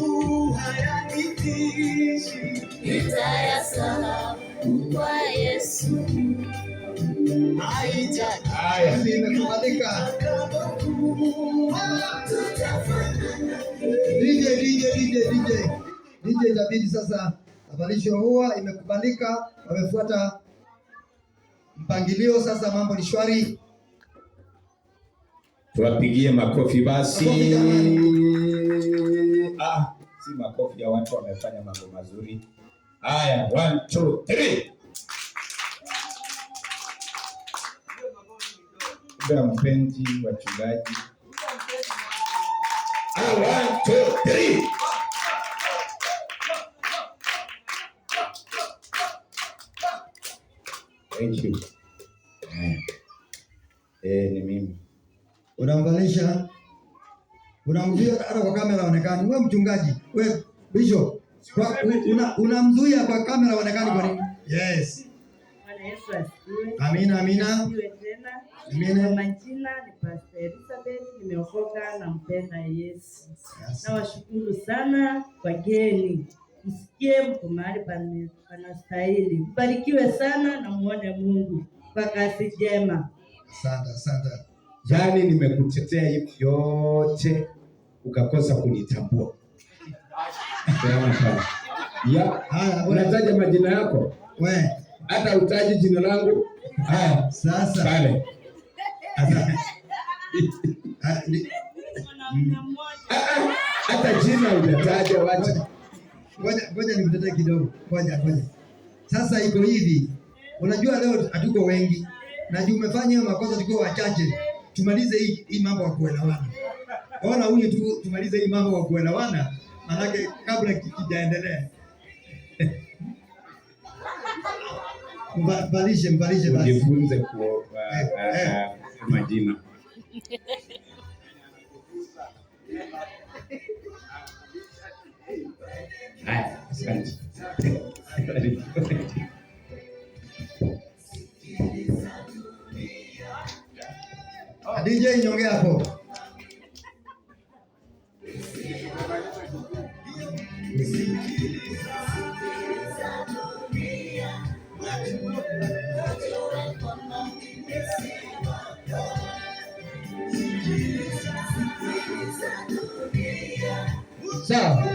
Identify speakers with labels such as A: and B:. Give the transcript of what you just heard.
A: makuu hayanitishi, nitayasahau kwa Yesu.
B: Haya, imekubalika. DJ itabidi sasa avalisho huwa imekubalika, wamefuata mpangilio, sasa mambo ni shwari.
C: Tuwapigie makofi basi. Si makofi ya watu wamefanya mambo mazuri. Haya, 1 2 3. Kwa mpenzi wachungaji. 1 2 3. Thank you. Ni mimi.
B: Unamvalisha, unamzuia hata kwa kamera onekani. Wewe mchungaji, wewe bishop, unamzuia kwa kamera onekani kwa nini? Yes.
D: Bwana Yesu asifiwe.
B: Amina, amina.
D: Asifiwe tena. Amina. Majina ni Pastor Elizabeth, nimeokoka na mpenda Yesu. Yes. Na washukuru sana kwa geni. Msikie mko mahali panastahili. Mbarikiwe sana na muone Mungu kwa kazi njema.
B: Asante, asante.
C: Jani nimekutetea hivi yote ukakosa kunitambua. Haya, unataja majina yako?
B: Wewe
C: hata utaji jina langu. Haya,
B: sasa.
C: Pale. Hata jina unataja wacha.
B: Ngoja nimtetee kidogo. Ngoja. Sasa iko hivi. Unajua leo hatuko wengi. Na juu umefanya hiyo makosa tuko wachache. Tumalize hii mambo ya kuelewana. Ona huyu tu tumalize hii mambo ya kuelewana. Manake kabla kijaendelea. Mbalishe basi.
C: Ujifunze kwa majina. Haya, asante.
B: DJ nyongea hapo. Sawa.